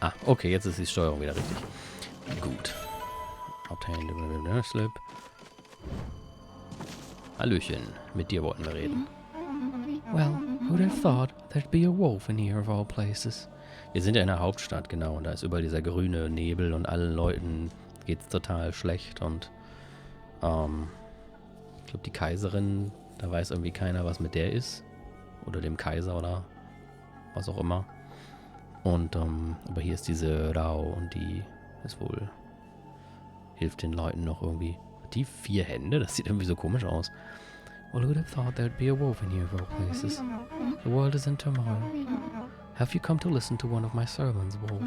Ah, okay, jetzt ist die Steuerung wieder richtig. Gut. Obtain the slip. Hallöchen, mit dir wollten wir reden. Well, who'd have thought there'd be a wolf in here of all places? Wir sind ja in der Hauptstadt, genau, und da ist überall dieser grüne Nebel und allen Leuten geht's total schlecht und ich glaube, die Kaiserin, da weiß irgendwie keiner, was mit der ist. Oder dem Kaiser oder was auch immer. Und, aber hier ist diese Rao und die ist wohl, hilft den Leuten noch irgendwie. Hat die 4 Hände? Das sieht irgendwie so komisch aus. Well, who'd have thought there'd be a wolf in here of all places? The world is in turmoil. Have you come to listen to one of my sermons, Wolf?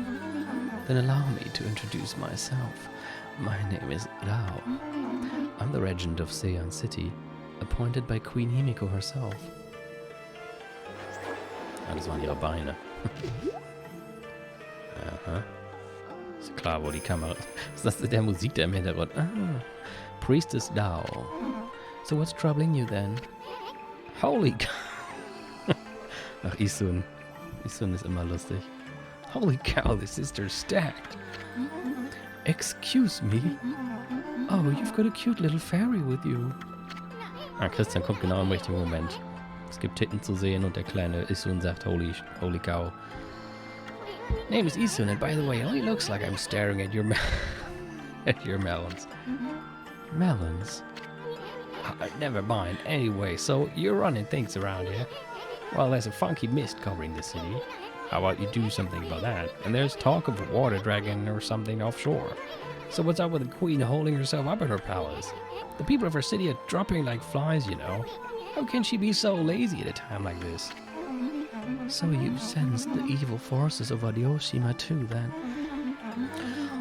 Then allow me to introduce myself. My name is Rao. I'm the regent of Seian City, appointed by Queen Himiko herself. Ah, das waren ihre Beine. Aha. Ist klar, wo die Kamera ist. Was ist das der Musik, der im Hintergrund? Ah, Priestess Dao. So what's troubling you then? Holy cow. Ach, Isun. Isun ist immer lustig. Holy cow, the sister's stacked. Excuse me? Oh, you've got a cute little fairy with you. Ah, Christian kommt genau im richtigen Moment. Es gibt Titten zu sehen und der kleine Isun sagt, holy cow. Name is Isun, and by the way, it only looks like I'm staring at your at your melons. Melons? Never mind. Anyway, so you're running things around here. Well, there's a funky mist covering the city. How about you do something about that? And there's talk of a water dragon or something offshore. So what's up with the queen holding herself up in her palace? The people of her city are dropping like flies, you know. How can she be so lazy at a time like this? So you sensed the evil forces of aRdW too, then?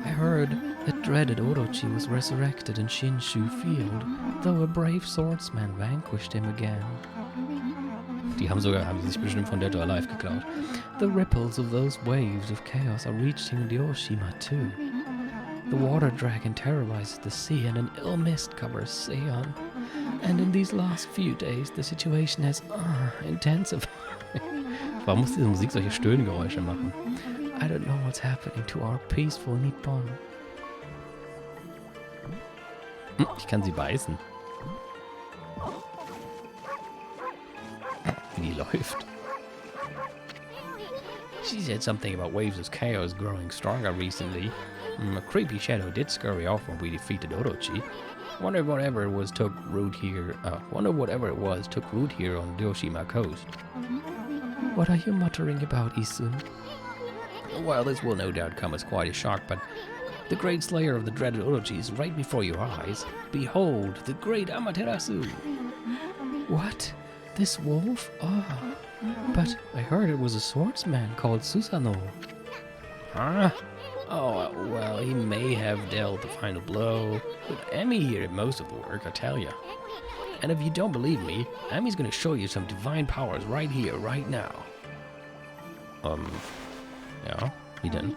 I heard that dreaded Orochi was resurrected in Shinshu Field, though a brave swordsman vanquished him again. Die haben sich bestimmt von Dead or Alive geklaut. The ripples of those waves of chaos are reaching aRdW too. The water dragon terrorizes the sea and an ill mist covers Seian. And in these last few days, the situation has intensified. Warum muss diese Musik solche Stöhngeräusche machen? I don't know what's happening to our peaceful Nippon. Ich kann sie beißen. Wie die läuft. She said something about waves of chaos growing stronger recently. A creepy shadow did scurry off when we defeated Orochi. Wonder whatever it was took root here on Aoshima coast. What are you muttering about, Isun? Well, this will no doubt come as quite a shock, but the great slayer of the dreaded Orochi is right before your eyes. Behold, the great Amaterasu! What? This wolf? Ah, but I heard it was a swordsman called Susanoo. Huh? Oh, well, he may have dealt the final blow, but Emi here did most of the work, I tell ya. And if you don't believe me, Emi's gonna show you some divine powers right here, right now. Ja, wie denn?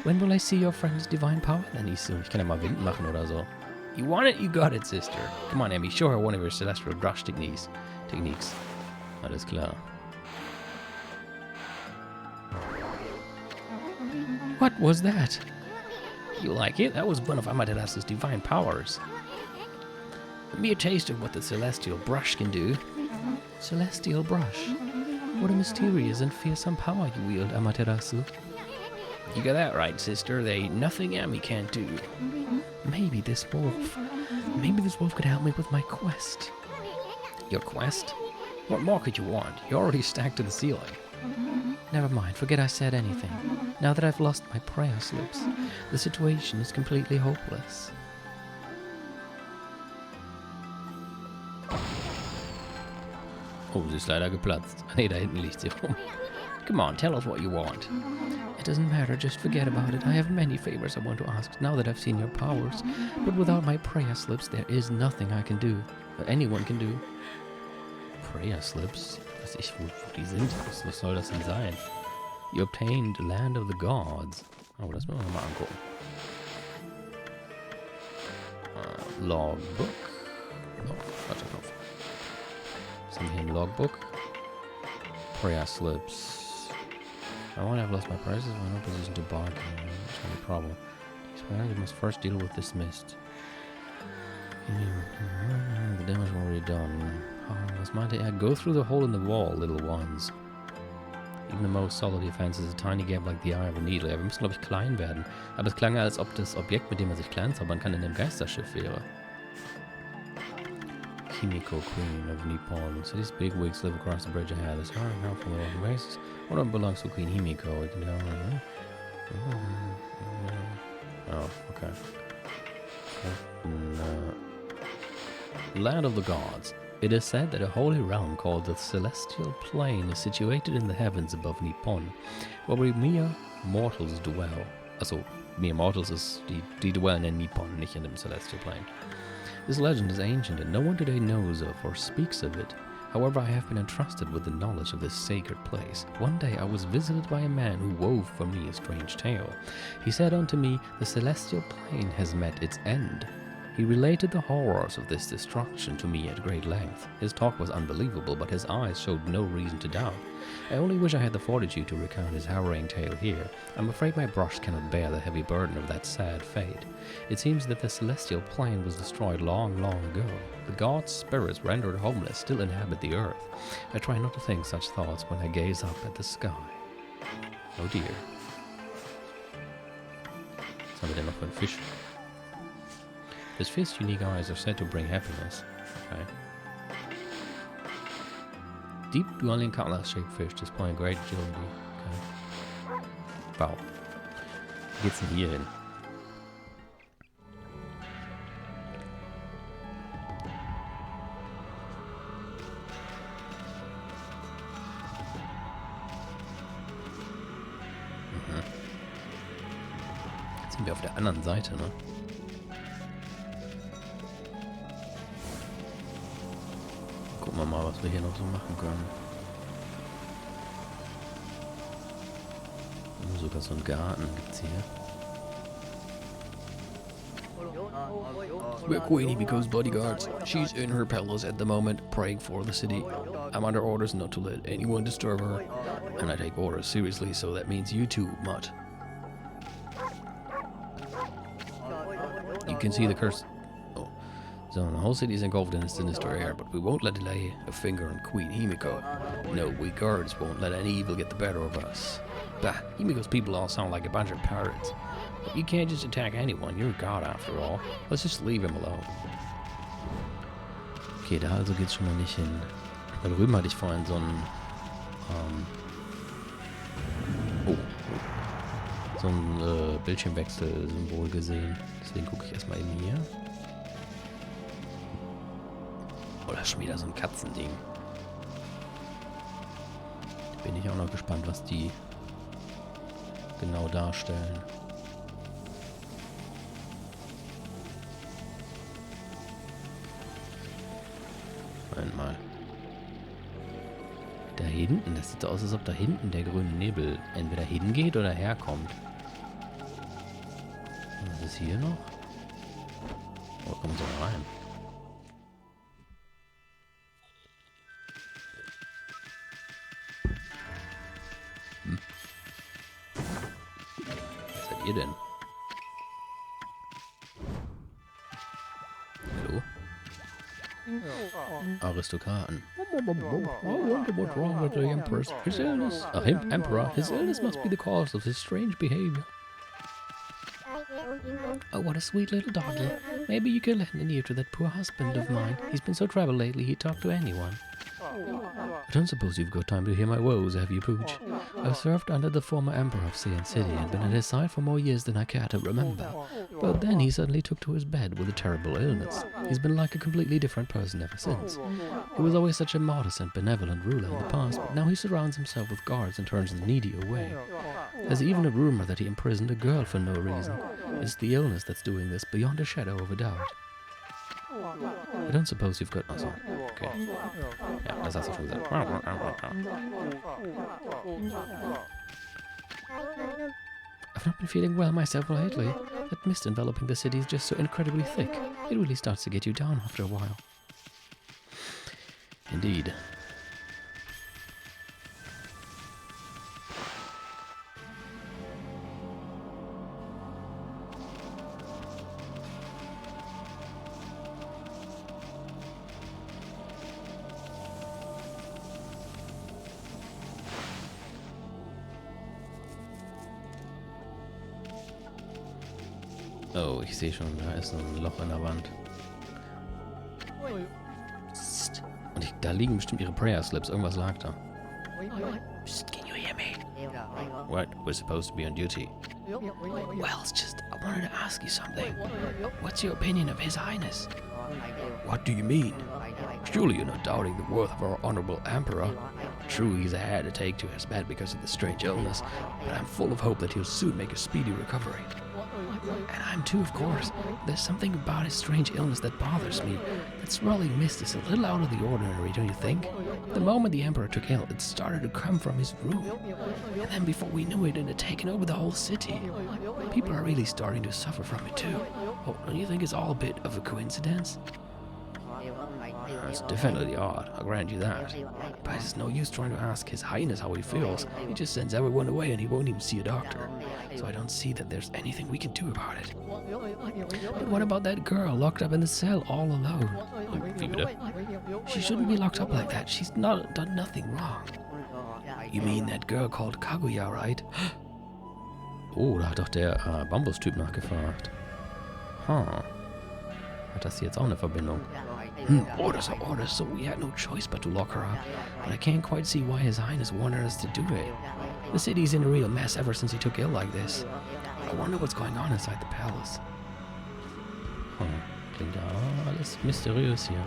When will I see your friend's divine power then, Isu? Ich kann ja mal Wind machen oder so. You want it? You got it, sister. Come on, Emi, show her one of your celestial brush techniques. Alles klar. What was that? You like it? That was one of Amaterasu's divine powers. A mere taste of what the celestial brush can do. Celestial brush? What a mysterious and fearsome power you wield, Amaterasu. You got that right, sister. There ain't nothing Ami can't do. Maybe this wolf could help me with my quest. Your quest? What more could you want? You're already stacked to the ceiling. Never mind, forget I said anything. Now that I've lost my prayer slips, the situation is completely hopeless. Oh, sie ist leider geplatzt. Nee, da hinten liegt sie rum. Come on, tell us what you want. It doesn't matter, just forget about it. I have many favors I want to ask now that I've seen your powers. But without my prayer slips, there is nothing I can do. Or anyone can do. Prayer slips? Weiß ich, wo die sind. Was soll das denn sein? You obtained the land of the gods. Oh, das müssen wir mal angucken. Logbook. Oh, falscher Knopf. Was haben wir hier? Ein Logbook. Prayer slips. I won't have lost my prices. We're in no position to bargain. It's not a problem. Well, you must first deal with this mist. The damage already done. Was my day? Go through the hole in the wall, little ones. Even the most solid defense is a tiny gap like the eye of a needle. Ja, wir müssen, glaube ich, klein werden. Aber es klang ja, als ob das Objekt, mit dem man sich klein zaubern kann, in dem Geisterschiff wäre. Himiko, Queen of Nippon. So these big wigs live across the bridge ahead. This hard and helpful little races. What one belongs to Queen Himiko? Oh, okay. Land of the Gods. It is said that a holy realm called the Celestial Plane is situated in the heavens above Nippon, where we mere mortals dwell. Also, mere mortals ist, die dwellen in Nippon, nicht in dem Celestial Plane. This legend is ancient and no one today knows of or speaks of it. However, I have been entrusted with the knowledge of this sacred place. One day I was visited by a man who wove for me a strange tale. He said unto me, the celestial plane has met its end. He related the horrors of this destruction to me at great length. His talk was unbelievable, but his eyes showed no reason to doubt. I only wish I had the fortitude to recount his harrowing tale here. I'm afraid my brush cannot bear the heavy burden of that sad fate. It seems that the celestial plane was destroyed long, long ago. The gods' spirits, rendered homeless, still inhabit the earth. I try not to think such thoughts when I gaze up at the sky. Oh dear. Was haben wir denn noch für einen Fisch? His fifth unique eyes are said to bring happiness. Okay. Deep dwelling cutlass-shaped fish displaying great agility. Okay. Wow. Wie geht's denn hier hin? Jetzt sind wir auf der anderen Seite, ne? Gucken wir mal, was wir hier noch so machen können. Sogar so einen Garten gibt's hier. We're Queen Himiko's bodyguards. She's in her palace at the moment, praying for the city. I'm under orders not to let anyone disturb her, and I take orders seriously, so that means you too, Mutt. You can see the curse. So the whole city is engulfed in a sinister air, but we won't let it lay a finger on Queen Himiko. No, we guards won't let any evil get the better of us. Bah, Himiko's people all sound like a bunch of pirates. But you can't just attack anyone, you're a god after all. Let's just leave him alone. Okay, da also geht's schon mal nicht hin. Da drüben hatte ich vorhin so ein... so ein Bildschirmwechsel-Symbol gesehen. Deswegen gucke ich erstmal eben hier. Oder schon wieder so ein Katzending. Bin ich auch noch gespannt, was die genau darstellen. Moment mal. Da hinten, das sieht so aus, als ob da hinten der grüne Nebel entweder hingeht oder herkommt. Was ist hier noch? Oh, kommen Sie mal rein. Was seid ihr denn? Hallo? Aristokraten. I wonder what's wrong with the Emperor's his illness. Emperor, his illness must be the cause of his strange behavior. Oh, what a sweet little doggy. Maybe you could lend an ear to that poor husband of mine. He's been so troubled lately, he'd talk to anyone. I don't suppose you've got time to hear my woes, have you, Pooch? I've served under the former Emperor of Saiyan City and been at his side for more years than I care to remember. But then he suddenly took to his bed with a terrible illness. He's been like a completely different person ever since. He was always such a modest and benevolent ruler in the past, but now he surrounds himself with guards and turns the needy away. There's even a rumor that he imprisoned a girl for no reason. It's the illness that's doing this, beyond a shadow of a doubt. I don't suppose you've got... Oh, sorry. Okay. Ja, das hast du schon gesagt. I've not been feeling well myself lately. That mist enveloping the city is just so incredibly thick. It really starts to get you down after a while. Indeed. Oh, ich sehe schon, da ist ein Loch in der Wand. Psst. Und da liegen bestimmt ihre Prayer Slips. Irgendwas lag da. Psst, can you hear me? What? We're supposed to be on duty. Well, it's just, I wanted to ask you something. What's your opinion of His Highness? What do you mean? Surely you're not doubting the worth of our honorable Emperor. True, he's had to take to his bed because of the strange illness, but I'm full of hope that he'll soon make a speedy recovery. And I'm too, of course. There's something about his strange illness that bothers me. That swirling mist is a little out of the ordinary, don't you think? The moment the Emperor took ill, it started to come from his room. And then before we knew it, it had taken over the whole city. People are really starting to suffer from it too. Oh, don't you think it's all a bit of a coincidence? It's definitely odd, I'll grant you that. But it's no use trying to ask His Highness how he feels. He just sends everyone away and he won't even see a doctor. So I don't see that there's anything we can do about it. But what about that girl locked up in the cell all alone? She shouldn't be locked up like that. She's done nothing wrong. You mean that girl called Kaguya, right? Oh, da hat doch der Bambus-Typ nachgefragt. Huh. Hat das jetzt auch eine Verbindung? Orders are orders, so we had no choice but to lock her up. But I can't quite see why His Highness wanted us to do it. The city's in a real mess ever since he took ill like this. I wonder what's going on inside the palace. Klingt ja alles mysteriös hier.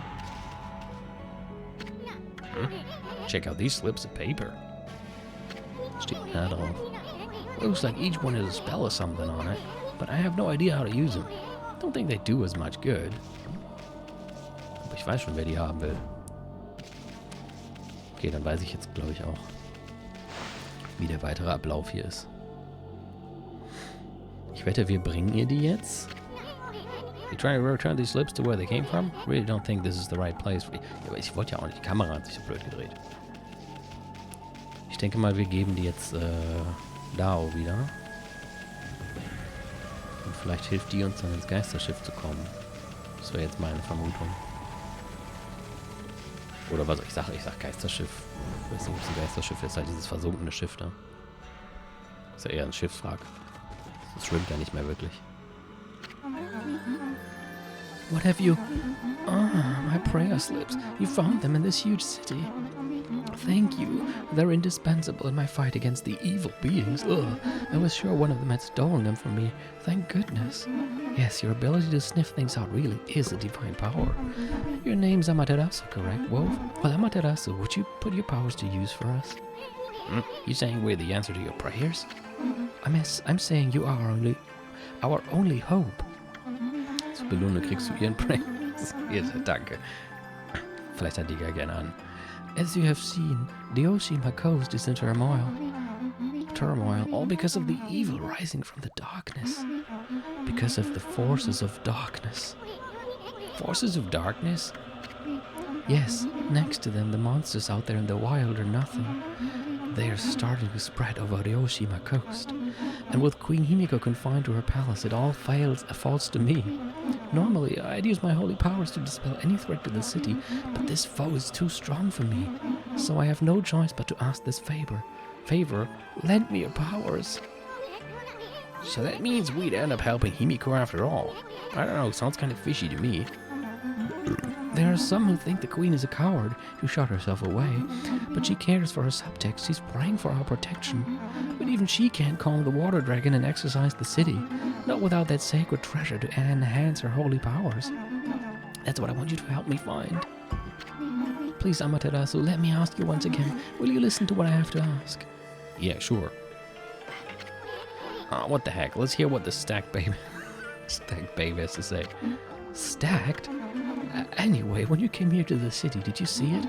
Check out these slips of paper. Steht da drauf. Looks like each one has a spell or something on it, but I have no idea how to use them. Don't think they do as much good. Aber ich weiß schon, wer die haben will. Okay, dann weiß ich jetzt, glaube ich, auch, wie der weitere Ablauf hier ist. Ich wette, wir bringen ihr die jetzt. You trying to return these slips to where they came from? Really don't think this is the right place for you. Ja, aber ich wollte ja auch nicht. Die Kamera hat sich so blöd gedreht. Ich denke mal, wir geben die jetzt Dao wieder. Und vielleicht hilft die uns dann ins Geisterschiff zu kommen. Das wäre jetzt meine Vermutung. Oder was ich sage Geisterschiff. Ich weiß nicht, ob es ein Geisterschiff ist, halt dieses versunkene Schiff da. Ist ja eher ein Schiffswrack. Das schwimmt ja nicht mehr wirklich. What have you... Ah, my prayer slips. You found them in this huge city. Thank you. They're indispensable in my fight against the evil beings. Ugh, I was sure one of them had stolen them from me. Thank goodness. Yes, your ability to sniff things out really is a divine power. Your name's Amaterasu, correct, Wolf? Well, Amaterasu, would you put your powers to use for us? You saying we're the answer to your prayers? I'm saying you are our only hope. Zur Belohnung kriegst du ihren Praise. Danke. Vielleicht hat die gar gerne an. As you have seen, the Ōkami coast is in turmoil, all because of the evil rising from the darkness. Because of the forces of darkness. Forces of darkness? Yes, next to them, the monsters out there in the wild are nothing. They are starting to spread over the Ōkami coast. And with Queen Himiko confined to her palace, it all falls to me. Normally, I'd use my holy powers to dispel any threat to the city, but this foe is too strong for me. So I have no choice but to ask this favor. Lend me your powers. So that means we'd end up helping Himiko after all. I don't know, sounds kind of fishy to me. There are some who think the queen is a coward who shut herself away, but she cares for her subjects. She's praying for our protection. But even she can't calm the water dragon and exorcise the city, not without that sacred treasure to enhance her holy powers. That's what I want you to help me find. Please, Amaterasu, let me ask you once again. Will you listen to what I have to ask? Yeah, sure. What the heck? Let's hear what the stacked baby has to say. Stacked? Anyway, when you came here to the city, did you see it?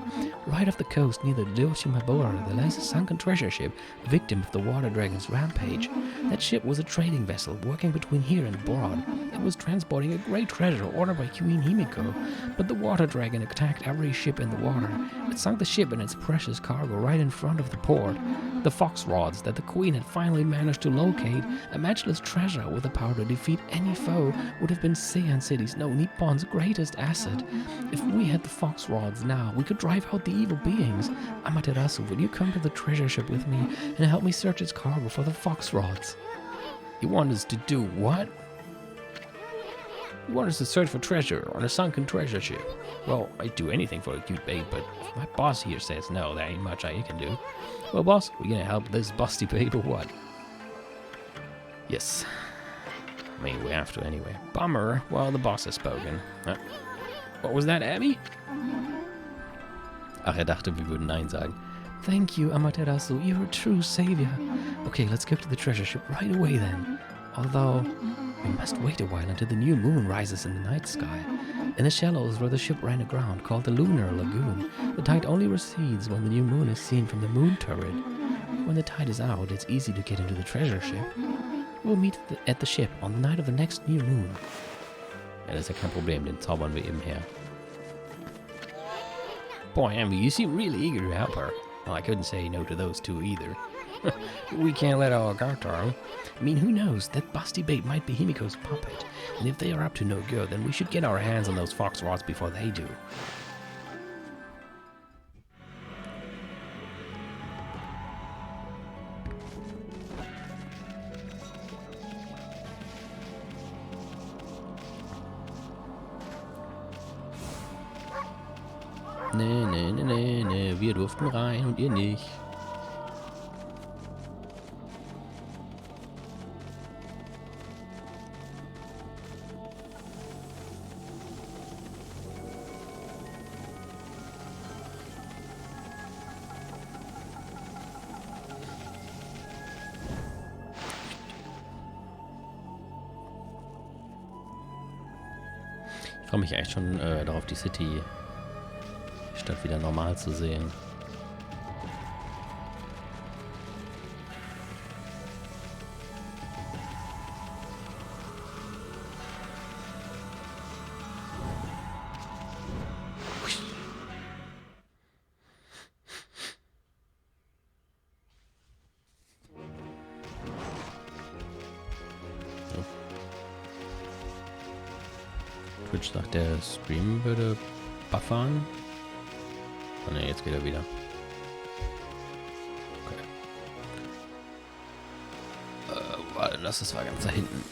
Right off the coast near the Ōkami border, there lies a sunken treasure ship, victim of the water dragon's rampage. That ship was a trading vessel working between here and abroad. It was transporting a great treasure ordered by Queen Himiko, but the water dragon attacked every ship in the water. It sunk the ship and its precious cargo right in front of the port. The fox rods that the queen had finally managed to locate, a matchless treasure with the power to defeat any foe, would have been Seian City's, no, Nippon's greatest asset. If we had the fox rods now, we could drive out the evil beings. Amaterasu, will you come to the treasure ship with me and help me search its cargo for the fox rods? You want us to do what? You want us to search for treasure on a sunken treasure ship. Well, I'd do anything for a cute babe, but if my boss here says no, there ain't much I can do. Well, boss, we gonna help this busty babe or what? Yes. I mean, we have to anyway. Bummer. Well, the boss has spoken. What was that, Abby? Ach, dachte, wir würden Nein sagen. Thank you, Amaterasu. You're a true savior. Okay, let's go to the treasure ship right away then. Although, we must wait a while until the new moon rises in the night sky. In the shallows where the ship ran aground, called the Lunar Lagoon, the tide only recedes when the new moon is seen from the moon turret. When the tide is out, it's easy to get into the treasure ship. We'll meet at the ship on the night of the next new moon. Ja, das ist ja kein Problem, den zaubern wir eben her. Boy, Amber, you seem really eager to help her. Well, I couldn't say no to those two either. We can't let our guard down. I mean, who knows? That busty bait might be Himiko's puppet. And if they are up to no good, then we should get our hands on those fox rods before they do. Nee, wir durften rein und ihr nicht. Ich freue mich echt schon darauf, die Stadt wieder normal zu sehen. Twitch sagt, der Stream würde buffern. Oh ne, jetzt geht er wieder. Okay. Warte, das war ganz da hinten.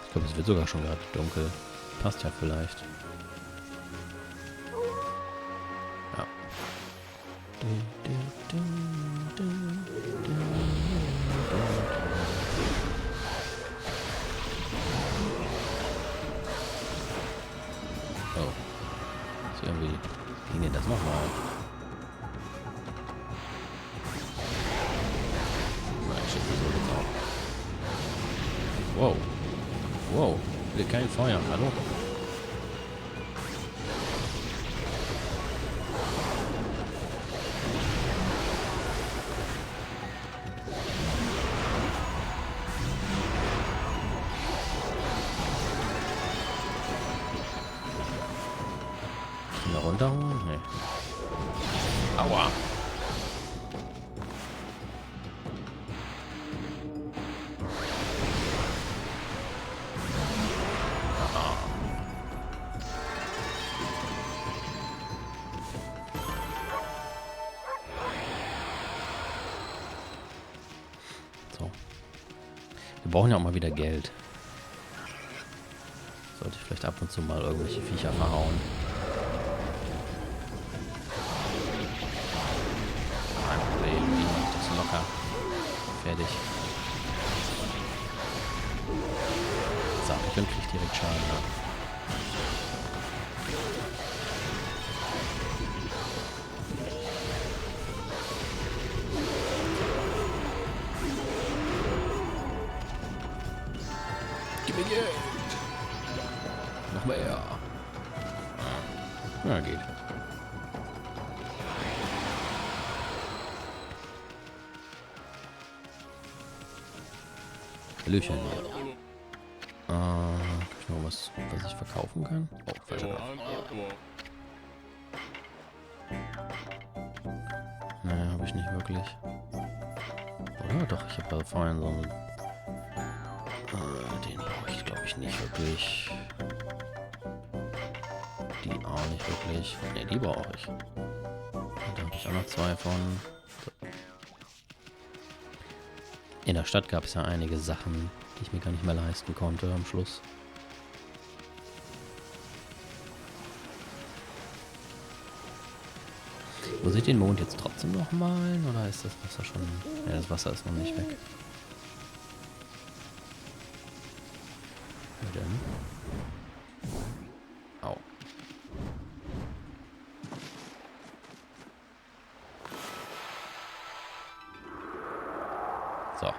Ich glaube, es wird sogar schon gerade dunkel. Passt ja vielleicht. Ja. Oh. Ist irgendwie... Ging denn das nochmal? Nein, shit, so geht's auch. Wow. Wow. Will kein Feuer. Hallo? Runterholen? Nee. Aua! Aha. So. Wir brauchen ja auch mal wieder Geld. Sollte ich vielleicht ab und zu mal irgendwelche Viecher verhauen. Locker. Fertig. So, ich kriege direkt Schaden ab. Gib mir Geld! Noch mehr! Ja, geht. Hallöchen. Kann ich noch was ich verkaufen kann? Oh, falscher Knopf. Naja, habe ich nicht wirklich. Oder? Doch, ich habe da vorhin so einen... den brauche ich, glaube ich, nicht wirklich. Die auch nicht wirklich. Ne, die brauche ich. Und da habe ich auch noch 2 von. So. In der Stadt gab es ja einige Sachen, die ich mir gar nicht mehr leisten konnte am Schluss. Muss ich den Mond jetzt trotzdem noch malen? Oder ist das Wasser schon... Ja, das Wasser ist noch nicht weg. Na denn? Au. So.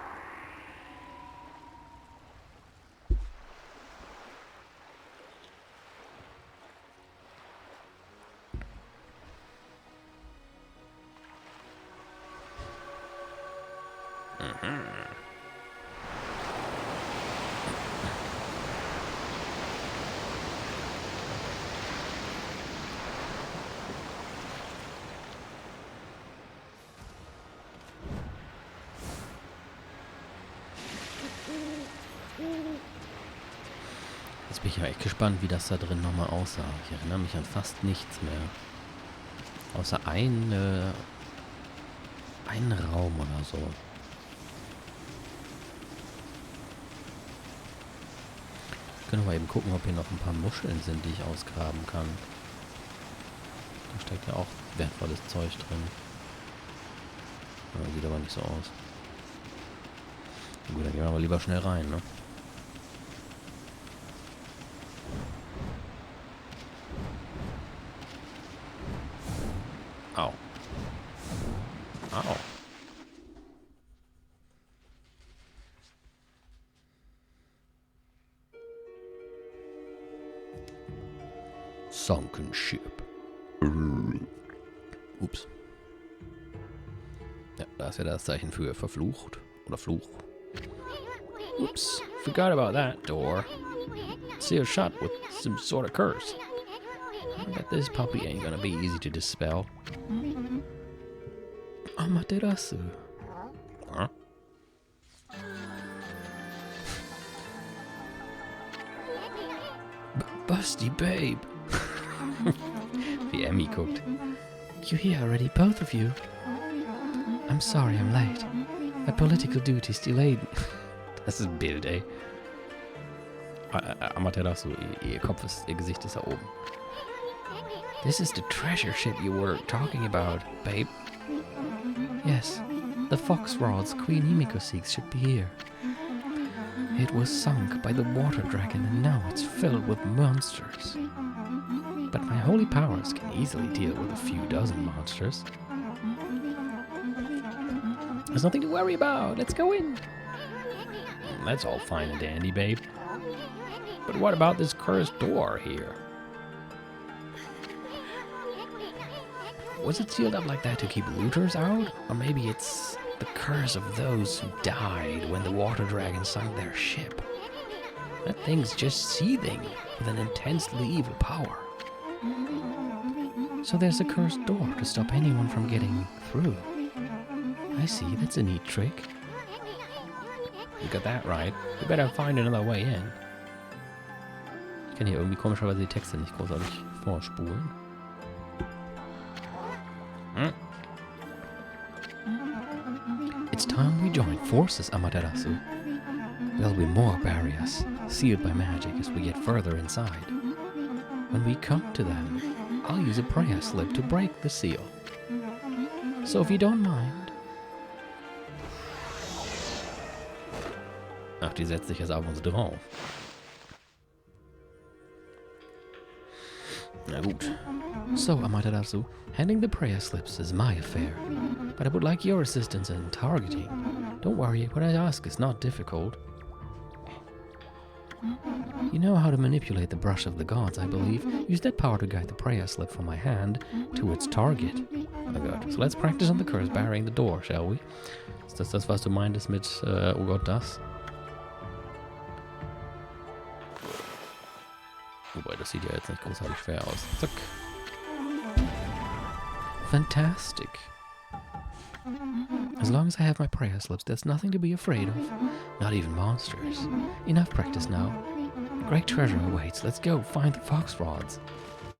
Jetzt bin ich ja echt gespannt, wie das da drin nochmal aussah. Ich erinnere mich an fast nichts mehr. Außer einen Raum oder so. Ich kann mal eben gucken, ob hier noch ein paar Muscheln sind, die ich ausgraben kann. Da steckt ja auch wertvolles Zeug drin. Ja, sieht aber nicht so aus. Gut, dann gehen wir aber lieber schnell rein, ne? Au. Au. Sunken Ship. Ups. Ja, da ist ja das Zeichen für verflucht. Oder Fluch. Oops. Forgot about that door. Sealed shut with some sort of curse. I bet this puppy ain't gonna be easy to dispel. aRdW. Huh? Busty babe. Wie Emmy guckt. You here already, both of you? I'm sorry I'm late. My political duties delayed. Das ist ein Bild, ey. aRdW, ihr ihr Gesicht ist da oben. This is the treasure ship you were talking about, babe. Yes, the fox rods Queen Himiko seeks should be here. It was sunk by the water dragon and now it's filled with monsters. But my holy powers can easily deal with a few dozen monsters. There's nothing to worry about. Let's go in. That's all fine and dandy, babe. But what about this cursed door here? Was it sealed up like that to keep looters out? Or maybe it's the curse of those who died when the water dragon sunk their ship. That thing's just seething with an intensely evil power. So there's a cursed door to stop anyone from getting through. I see, that's a neat trick. You got that right. We better find another way in. Ich kann hier irgendwie komischerweise die Texte nicht großartig vorspulen. It's time we join forces, aRdW. There'll be more barriers, sealed by magic as we get further inside. When we come to them, I'll use a prayer slip to break the seal. So if you don't mind... Ach, die setzt sich jetzt auf uns drauf. Na gut. So, aRdW, handing the prayer slips is my affair. But I would like your assistance in targeting. Don't worry, what I ask is not difficult. You know how to manipulate the brush of the gods, I believe. Use that power to guide the prayer slip from my hand to its target. Oh Gott. So let's practice on the curse barring the door, shall we? Ist das, was du meintest mit, oh Gott, das? Wobei, das sieht ja jetzt nicht großartig schwer aus. Zack. Fantastic. As long as I have my prayer slips, there's nothing to be afraid of. Not even monsters. Enough practice now. Great treasure awaits. Let's go find the fox rods.